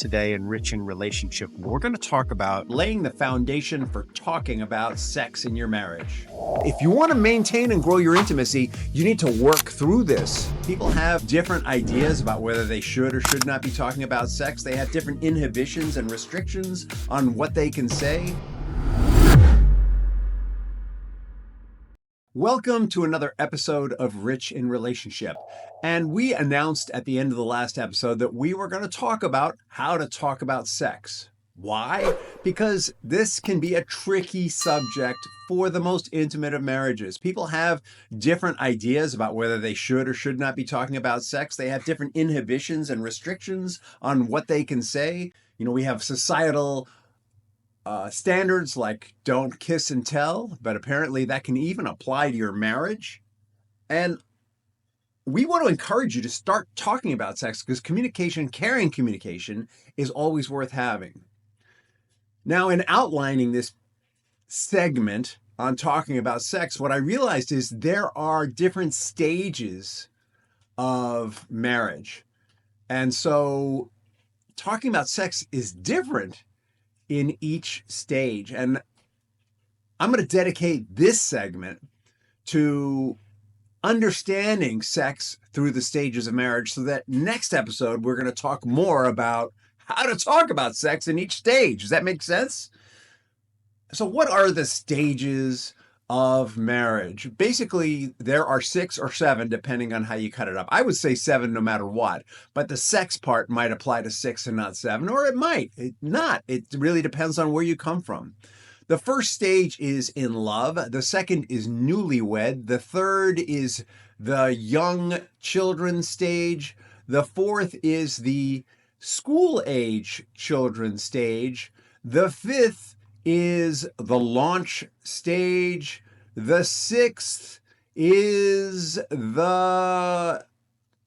today in Rich in Relationship. We're going to talk about laying the foundation for talking about sex in your marriage. If you want to maintain and grow your intimacy, you need to work through this. People have different ideas about whether they should or should not be talking about sex. They have different inhibitions and restrictions on what they can say. Welcome to another episode of Rich in Relationship. And we announced at the end of the last episode that we were going to talk about how to talk about sex. Why? Because this can be a tricky subject for the most intimate of marriages. People have different ideas about whether they should or should not be talking about sex. They have different inhibitions and restrictions on what they can say. You know, we have societal standards like don't kiss and tell, but apparently that can even apply to your marriage. And we want to encourage you to start talking about sex because communication, caring communication, is always worth having. Now, in outlining this segment on talking about sex, what I realized is there are different stages of marriage. And so talking about sex is different in each stage. And I'm going to dedicate this segment to understanding sex through the stages of marriage so that next episode, we're going to talk more about how to talk about sex in each stage. Does that make sense? So what are the stages of marriage? Basically, there are 6 or 7, depending on how you cut it up. I would say 7 no matter what, but the sex part might apply to 6 and not 7, or it might not. It really depends on where you come from. The first stage is in love. The second is newlywed. The third is the young children stage. The fourth is the school age children stage. The fifth is the launch stage. The sixth is the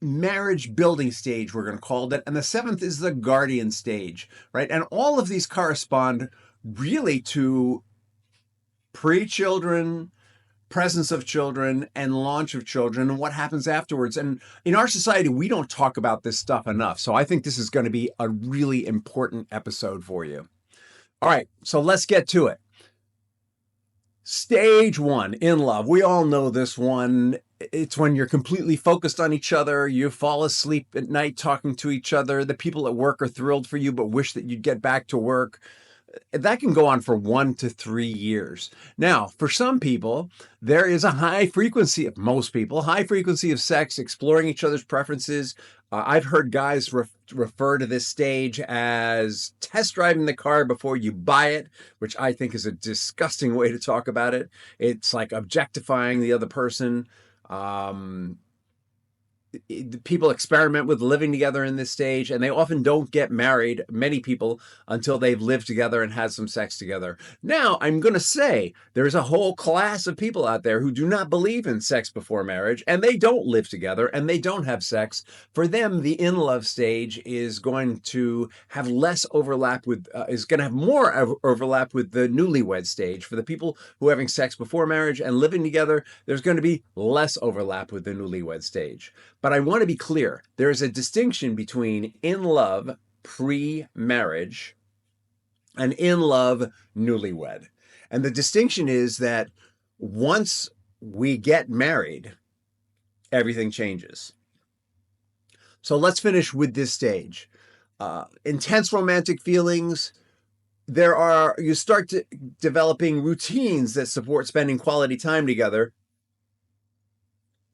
marriage building stage, we're going to call it. And the seventh is the guardian stage, right? And all of these correspond really to pre-children, presence of children, and launch of children, and what happens afterwards. And in our society, we don't talk about this stuff enough. So I think this is going to be a really important episode for you. All right, so let's get to it. Stage 1, in love. We all know this one. It's when you're completely focused on each other. You fall asleep at night talking to each other. The people at work are thrilled for you, but wish that you'd get back to work. That can go on for 1 to 3 years. Now, for some people, there is a high frequency of sex, exploring each other's preferences. I've heard guys refer to this stage as test driving the car before you buy it, which I think is a disgusting way to talk about it. It's like objectifying the other person. People experiment with living together in this stage, and they often don't get married, many people, until they've lived together and had some sex together. Now, I'm going to say there's a whole class of people out there who do not believe in sex before marriage, and they don't live together, and they don't have sex. For them, the in-love stage is going to have less overlap with, is going to have more overlap with the newlywed stage. For the people who are having sex before marriage and living together, there's going to be less overlap with the newlywed stage. But I want to be clear, there is a distinction between in love pre-marriage and in love newlywed. And the distinction is that once we get married, everything changes. So let's finish with this stage. Intense romantic feelings. You start developing routines that support spending quality time together.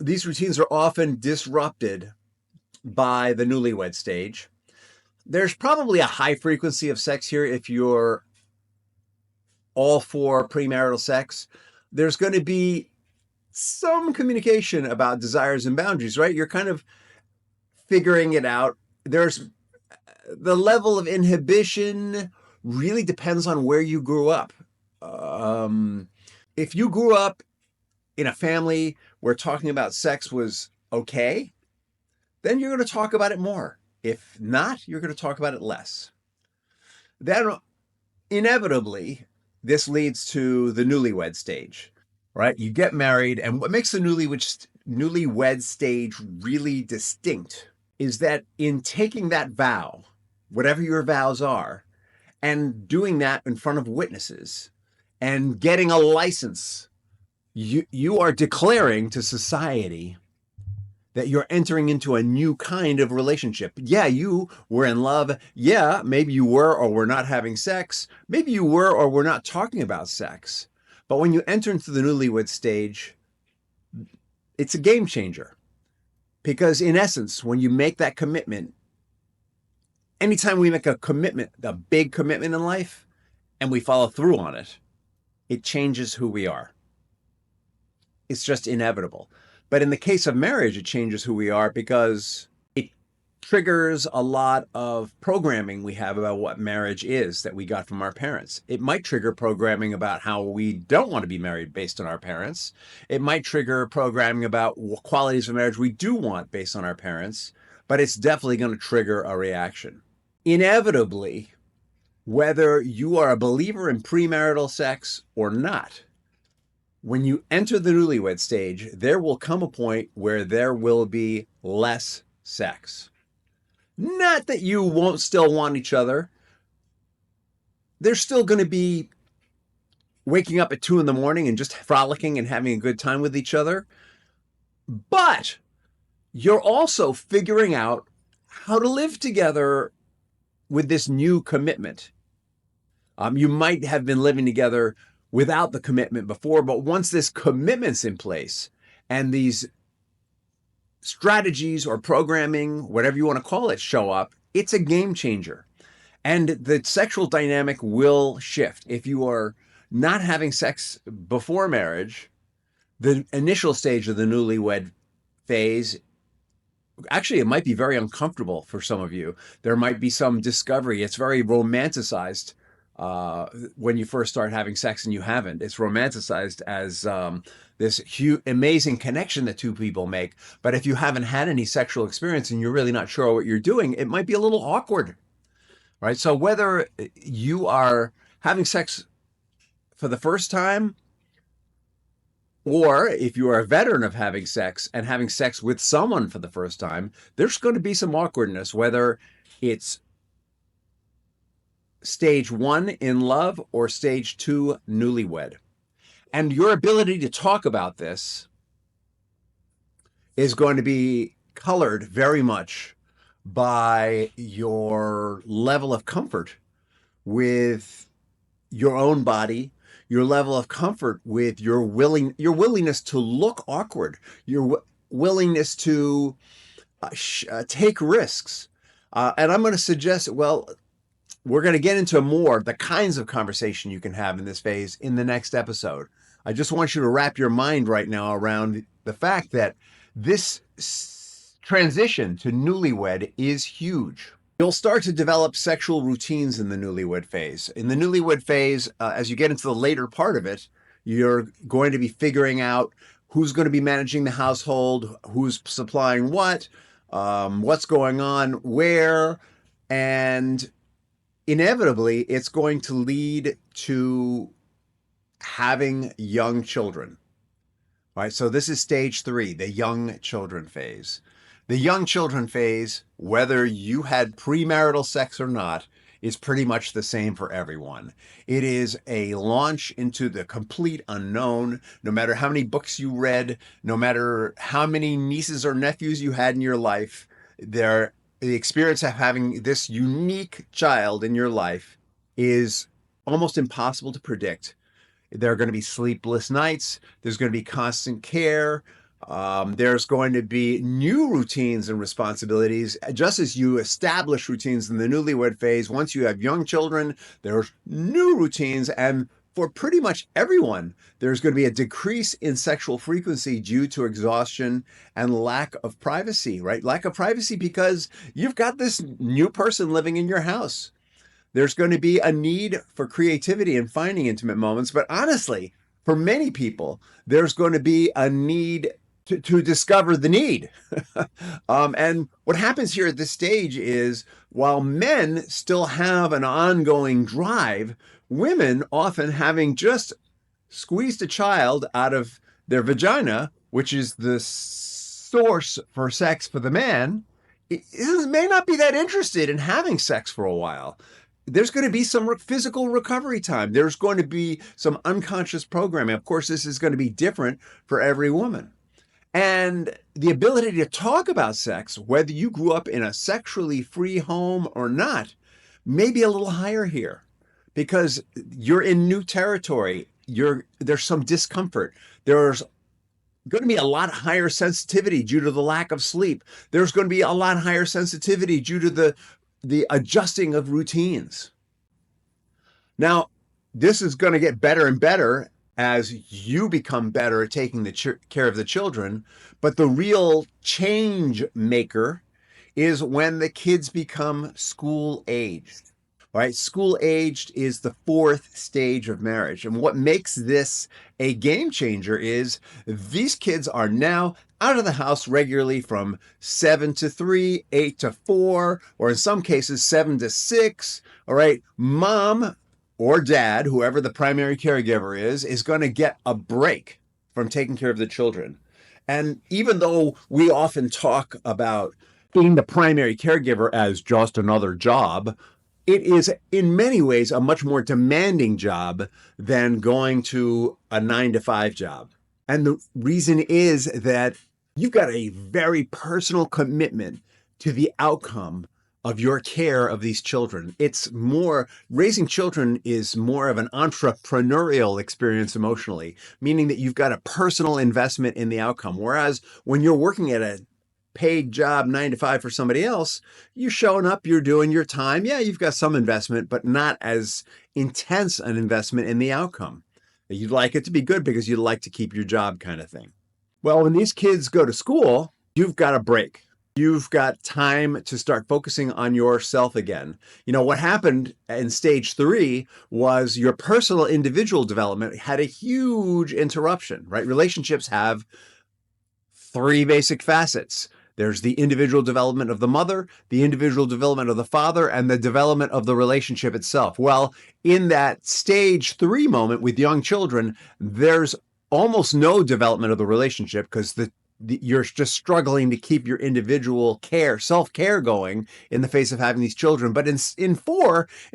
These routines are often disrupted by the newlywed stage. There's probably a high frequency of sex here if you're all for premarital sex. There's going to be some communication about desires and boundaries, right? You're kind of figuring it out. There's the level of inhibition really depends on where you grew up. If you grew up in a family where talking about sex was okay, then you're going to talk about it more. If not, you're going to talk about it less. Then inevitably, this leads to the newlywed stage, right? You get married, and what makes the newlywed stage really distinct is that in taking that vow, whatever your vows are, and doing that in front of witnesses and getting a license, you are declaring to society that you're entering into a new kind of relationship. Yeah, you were in love. Yeah, maybe you were or were not having sex. Maybe you were or were not talking about sex. But when you enter into the newlywed stage, it's a game changer. Because in essence, when you make that commitment, anytime we make a commitment, a big commitment in life, and we follow through on it, it changes who we are. It's just inevitable. But in the case of marriage, it changes who we are because it triggers a lot of programming we have about what marriage is that we got from our parents. It might trigger programming about how we don't want to be married based on our parents. It might trigger programming about qualities of marriage we do want based on our parents, but it's definitely going to trigger a reaction. Inevitably, whether you are a believer in premarital sex or not, when you enter the newlywed stage, there will come a point where there will be less sex. Not that you won't still want each other. There's still going to be waking up at 2 a.m. and just frolicking and having a good time with each other. But you're also figuring out how to live together with this new commitment. You might have been living together without the commitment before, but once this commitment's in place and these strategies or programming, whatever you want to call it, show up, it's a game changer. And the sexual dynamic will shift. If you are not having sex before marriage, the initial stage of the newlywed phase, actually, it might be very uncomfortable for some of you. There might be some discovery. It's very romanticized when you first start having sex and you haven't. It's romanticized as this huge, amazing connection that two people make. But if you haven't had any sexual experience and you're really not sure what you're doing, it might be a little awkward, right? So whether you are having sex for the first time, or if you are a veteran of having sex and having sex with someone for the first time, there's going to be some awkwardness, whether it's stage 1 in love or stage 2 newlywed. And your ability to talk about this is going to be colored very much by your level of comfort with your own body, your level of comfort with your willingness to look awkward, your willingness to take risks. And I'm going to suggest, well, we're going to get into more the kinds of conversation you can have in this phase in the next episode. I just want you to wrap your mind right now around the fact that this transition to newlywed is huge. You'll start to develop sexual routines in the newlywed phase. In the newlywed phase, as you get into the later part of it, you're going to be figuring out who's going to be managing the household, who's supplying what, what's going on, where, and inevitably, it's going to lead to having young children. All right, so this is stage 3, the young children phase. The young children phase, whether you had premarital sex or not, is pretty much the same for everyone. It is a launch into the complete unknown. No matter how many books you read, no matter how many nieces or nephews you had in your life, the experience of having this unique child in your life is almost impossible to predict. There are going to be sleepless nights. There's going to be constant care. There's going to be new routines and responsibilities. Just as you establish routines in the newlywed phase, once you have young children, there's new routines. And for pretty much everyone, there's going to be a decrease in sexual frequency due to exhaustion and lack of privacy, right? Lack of privacy because you've got this new person living in your house. There's going to be a need for creativity and finding intimate moments. But honestly, for many people, there's going to be a need to discover the need. And what happens here at this stage is while men still have an ongoing drive, women often having just squeezed a child out of their vagina, which is the source for sex for the man, may not be that interested in having sex for a while. There's going to be some physical recovery time. There's going to be some unconscious programming. Of course, this is going to be different for every woman. And the ability to talk about sex, whether you grew up in a sexually free home or not, may be a little higher here because you're in new territory. There's some discomfort. There's going to be a lot higher sensitivity due to the lack of sleep. There's going to be a lot higher sensitivity due to the adjusting of routines. Now, this is going to get better and better as you become better at taking care of the children. But the real change maker is when the kids become school aged. Right? School aged is the fourth stage of marriage. And what makes this a game changer is these kids are now out of the house regularly from 7 to 3, 8 to 4, or in some cases 7 to 6. All right. Mom or dad, whoever the primary caregiver is going to get a break from taking care of the children. And even though we often talk about being the primary caregiver as just another job, it is in many ways a much more demanding job than going to a 9-to-5 job. And the reason is that you've got a very personal commitment to the outcome of your care of these children. Raising children is more of an entrepreneurial experience emotionally, meaning that you've got a personal investment in the outcome. Whereas when you're working at a paid job 9-to-5 for somebody else, you're showing up, you're doing your time. Yeah, you've got some investment, but not as intense an investment in the outcome. You'd like it to be good because you'd like to keep your job kind of thing. Well, when these kids go to school, you've got a break. You've got time to start focusing on yourself again. You know, what happened in stage 3 was your personal individual development had a huge interruption, right? Relationships have 3 basic facets. There's the individual development of the mother, the individual development of the father, and the development of the relationship itself. Well, in that stage 3 moment with young children, there's almost no development of the relationship because you're just struggling to keep your individual self-care going in the face of having these children. But in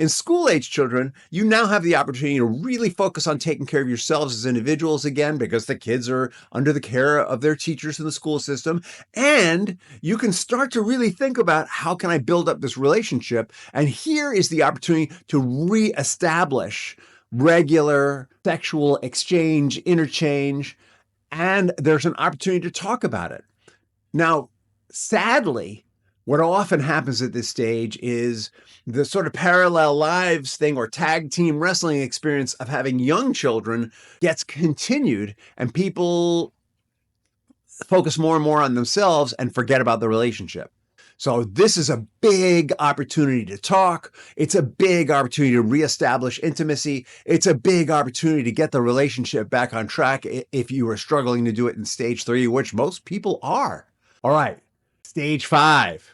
school-age children, you now have the opportunity to really focus on taking care of yourselves as individuals again, because the kids are under the care of their teachers in the school system. And you can start to really think about, how can I build up this relationship? And here is the opportunity to reestablish regular sexual exchange, interchange, and there's an opportunity to talk about it. Now, sadly, what often happens at this stage is the sort of parallel lives thing or tag team wrestling experience of having young children gets continued, and people focus more and more on themselves and forget about the relationship. So this is a big opportunity to talk. It's a big opportunity to reestablish intimacy. It's a big opportunity to get the relationship back on track if you are struggling to do it in stage 3, which most people are. All right, stage 5.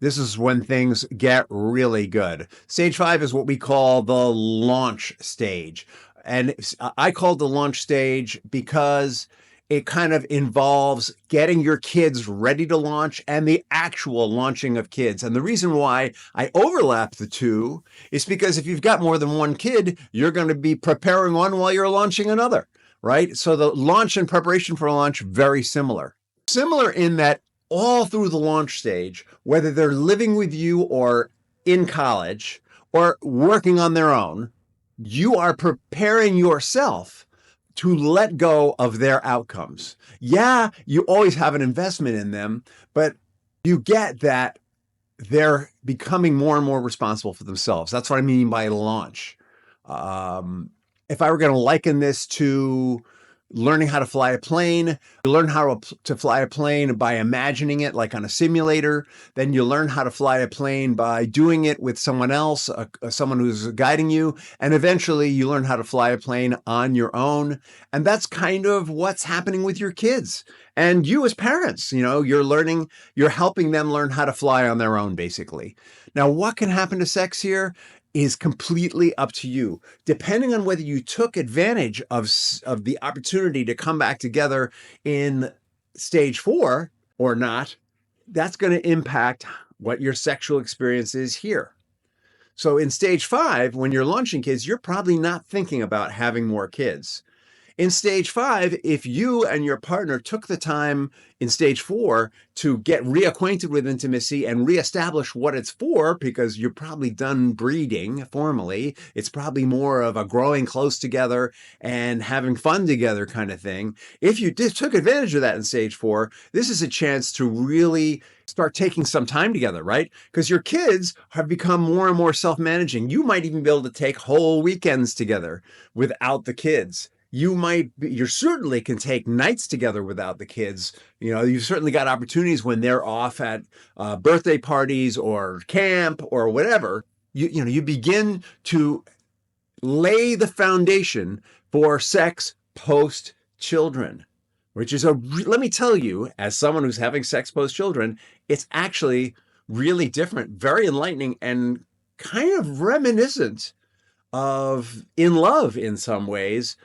This is when things get really good. Stage 5 is what we call the launch stage. And I call it the launch stage because it kind of involves getting your kids ready to launch and the actual launching of kids. And the reason why I overlap the two is because if you've got more than one kid, you're going to be preparing one while you're launching another, right? So the launch and preparation for launch, very similar. Similar in that all through the launch stage, whether they're living with you or in college or working on their own, you are preparing yourself to let go of their outcomes. Yeah, you always have an investment in them, but you get that they're becoming more and more responsible for themselves. That's what I mean by launch. If I were going to liken this to learning how to fly a plane, you learn how to fly a plane by imagining it like on a simulator. Then you learn how to fly a plane by doing it with someone else, someone who's guiding you. And eventually you learn how to fly a plane on your own. And that's kind of what's happening with your kids. And you as parents, you're helping them learn how to fly on their own, basically. Now, what can happen to sex here is completely up to you. Depending on whether you took advantage of the opportunity to come back together in stage 4 or not, that's going to impact what your sexual experience is here. So in stage 5, when you're launching kids, you're probably not thinking about having more kids. In stage 5, if you and your partner took the time in stage 4 to get reacquainted with intimacy and reestablish what it's for, because you're probably done breeding formally, it's probably more of a growing close together and having fun together kind of thing. If you took advantage of that in stage 4, this is a chance to really start taking some time together, right? Because your kids have become more and more self-managing. You might even be able to take whole weekends together without the kids. You certainly can take nights together without the kids. You've certainly got opportunities when they're off at birthday parties or camp or whatever. You begin to lay the foundation for sex post children, which is let me tell you, as someone who's having sex post children, it's actually really different, very enlightening, and kind of reminiscent of In Love in some ways.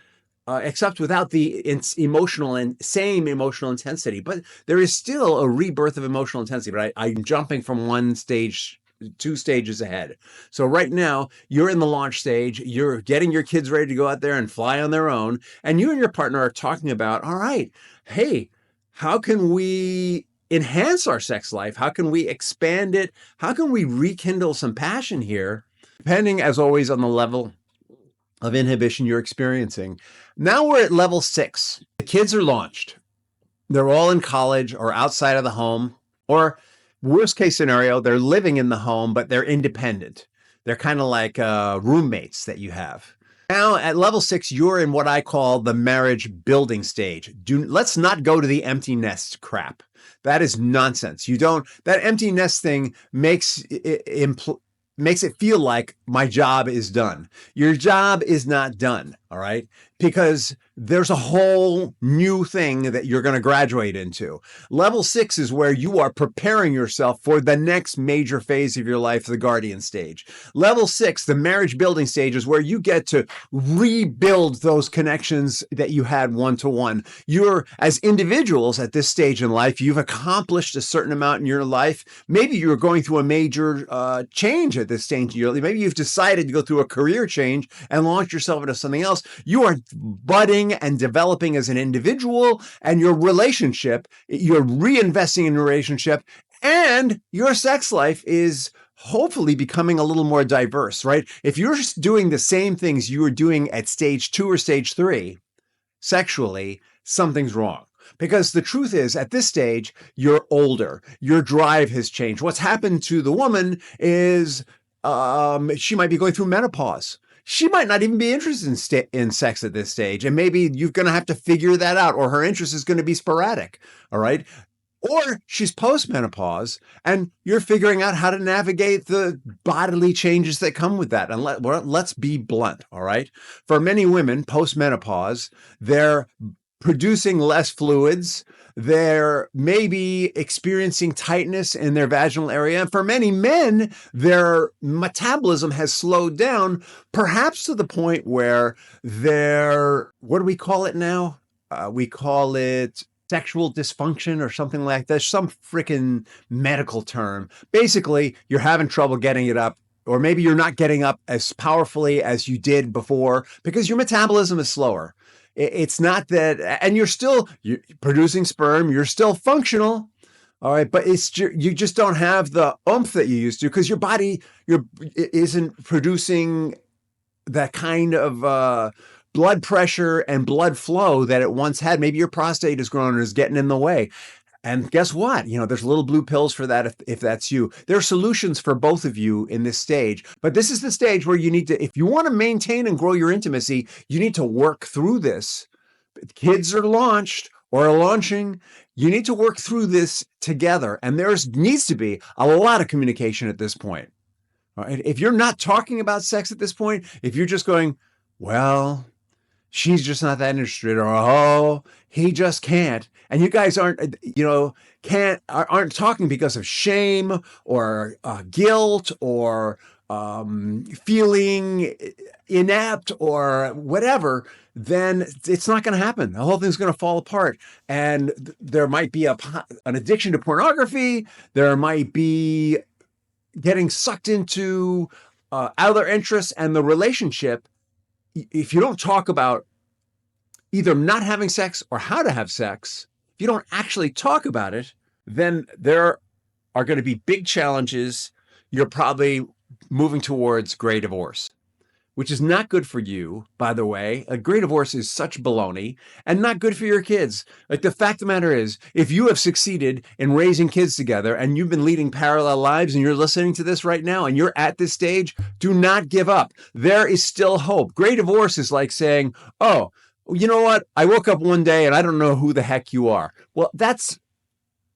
Except without the same emotional intensity. But there is still a rebirth of emotional intensity. But I'm jumping from 2 stages ahead. So right now, you're in the launch stage. You're getting your kids ready to go out there and fly on their own. And you and your partner are talking about, all right, hey, how can we enhance our sex life? How can we expand it? How can we rekindle some passion here? Depending, as always, on the level of inhibition you're experiencing. Now we're at level 6. The kids are launched. They're all in college or outside of the home, or worst case scenario, they're living in the home, but they're independent. They're kind of like roommates that you have. Now at level 6, you're in what I call the marriage building stage. Let's not go to the empty nest crap. That is nonsense. That empty nest thing makes it feel like my job is done. Your job is not done, all right? Because there's a whole new thing that you're going to graduate into. Level 6 is where you are preparing yourself for the next major phase of your life, the guardian stage. Level 6, the marriage building stage, is where you get to rebuild those connections that you had one-to-one. As individuals at this stage in life, you've accomplished a certain amount in your life. Maybe you're going through a major change at this stage in your life. Maybe you've decided to go through a career change and launch yourself into something else. You are budding and developing as an individual, and your relationship, you're reinvesting in your relationship, and your sex life is hopefully becoming a little more diverse, right? If you're just doing the same things you were doing at stage 2 or stage 3 sexually, something's wrong. Because the truth is, at this stage, you're older. Your drive has changed. What's happened to the woman is she might be going through menopause. She might not even be interested in sex at this stage. And maybe you're going to have to figure that out, or her interest is going to be sporadic. All right. Or she's postmenopause and you're figuring out how to navigate the bodily changes that come with that. And let's be blunt. All right. For many women, postmenopause, they're producing less fluids. They're maybe experiencing tightness in their vaginal area. And for many men, their metabolism has slowed down, perhaps to the point where what do we call it now? We call it sexual dysfunction or something like that. Some freaking medical term. Basically, you're having trouble getting it up, or maybe you're not getting up as powerfully as you did before because your metabolism is slower. It's not that, and you're producing sperm, you're still functional, all right, but you just don't have the oomph that you used to because your body isn't producing that kind of blood pressure and blood flow that it once had. Maybe your prostate is growing or is getting in the way. And guess what? There's little blue pills for that if that's you. There are solutions for both of you in this stage. But this is the stage where you need to, if you want to maintain and grow your intimacy, you need to work through this. Kids are launched or are launching. You need to work through this together. And needs to be a lot of communication at this point. All right? If you're not talking about sex at this point, if you're just going, well, she's just not that interested, or, oh, he just can't. And you guys aren't talking because of shame or guilt or feeling inept or whatever, then it's not going to happen. The whole thing's going to fall apart. And there might be an addiction to pornography. There might be getting sucked into other interests, and the relationship, if you don't talk about either not having sex or how to have sex, if you don't actually talk about it, then there are going to be big challenges. You're probably moving towards gray divorce, which is not good for you, by the way. A gray divorce is such baloney and not good for your kids. Like, the fact of the matter is, if you have succeeded in raising kids together and you've been leading parallel lives and you're listening to this right now and you're at this stage, do not give up. There is still hope. Gray divorce is like saying, oh, you know what? I woke up one day and I don't know who the heck you are. Well, that's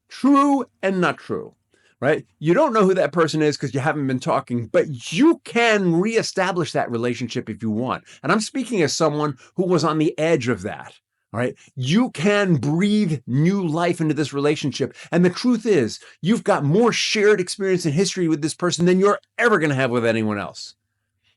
true and not true. Right? You don't know who that person is because you haven't been talking, but you can reestablish that relationship if you want. And I'm speaking as someone who was on the edge of that. All right. You can breathe new life into this relationship. And the truth is, you've got more shared experience and history with this person than you're ever going to have with anyone else.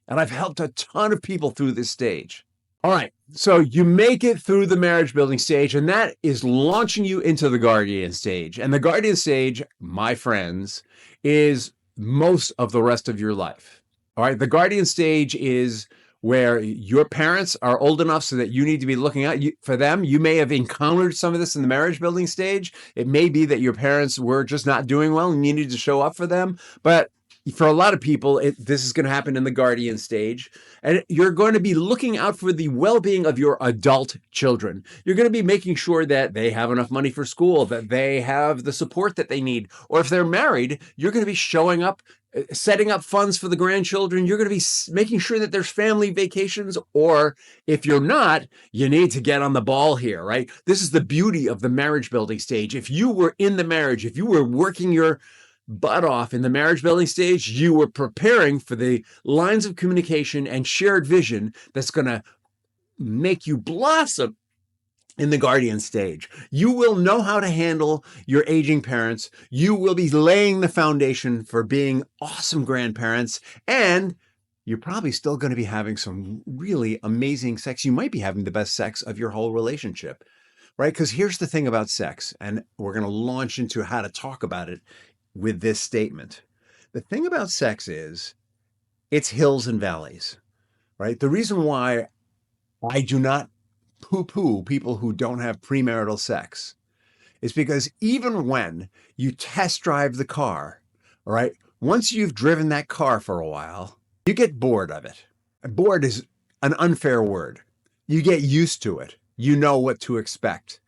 And I've helped a ton of people through this stage. All right. So you make it through the marriage building stage, and that is launching you into the guardian stage. And the guardian stage, my friends, is most of the rest of your life. All right. The guardian stage is where your parents are old enough so that you need to be looking out for them. You may have encountered some of this in the marriage building stage. It may be that your parents were just not doing well and you need to show up for them. But for a lot of people, this is going to happen in the guardian stage. And you're going to be looking out for the well-being of your adult children. You're going to be making sure that they have enough money for school, that they have the support that they need. Or if they're married, you're going to be showing up, setting up funds for the grandchildren. You're going to be making sure that there's family vacations. Or if you're not, you need to get on the ball here, right? This is the beauty of the marriage building stage. If you were in the marriage, if you were working your butt off in the marriage building stage, you were preparing for the lines of communication and shared vision that's going to make you blossom in the guardian stage. You will know how to handle your aging parents. You will be laying the foundation for being awesome grandparents, and you're probably still going to be having some really amazing sex. You might be having the best sex of your whole relationship, right? Because here's the thing about sex, and we're going to launch into how to talk about it with this statement. The thing about sex is it's hills and valleys, right? The reason why I do not poo-poo people who don't have premarital sex is because even when you test drive the car, all right, once you've driven that car for a while, you get bored of it. And bored is an unfair word. You get used to it. You know what to expect.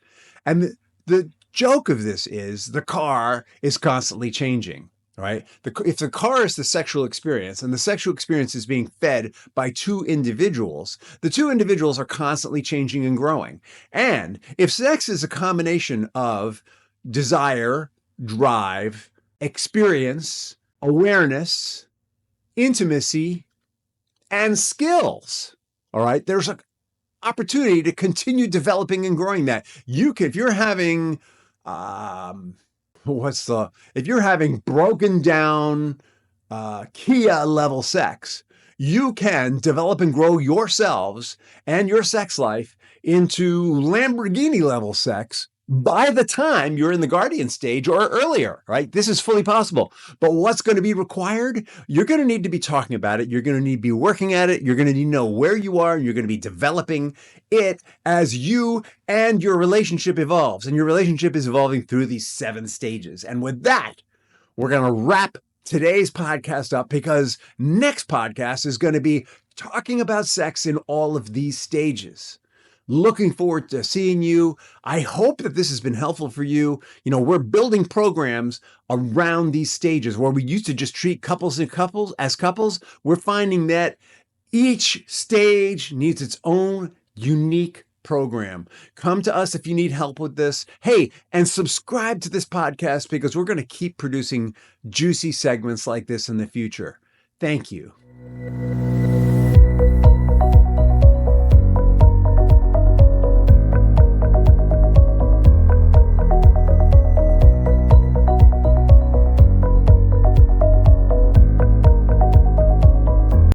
And the joke of this is the car is constantly changing, right? If the car is the sexual experience and the sexual experience is being fed by two individuals, the two individuals are constantly changing and growing. And if sex is a combination of desire, drive, experience, awareness, intimacy, and skills, all right, there's an opportunity to continue developing and growing that. If you're having if you're having broken down Kia level sex, you can develop and grow yourselves and your sex life into Lamborghini level sex by the time you're in the guardian stage or earlier, right? This is fully possible. But what's going to be required? You're going to need to be talking about it. You're going to need to be working at it. You're going to need to know where you are, and you're going to be developing it as you and your relationship evolves. And your relationship is evolving through these 7 stages. And with that, we're going to wrap today's podcast up, because next podcast is going to be talking about sex in all of these stages. Looking forward to seeing you. I hope that this has been helpful for you. You know, we're building programs around these stages where we used to just treat couples as couples. We're finding that each stage needs its own unique program. Come to us if you need help with this. Hey, and subscribe to this podcast, because we're going to keep producing juicy segments like this in the future. Thank you.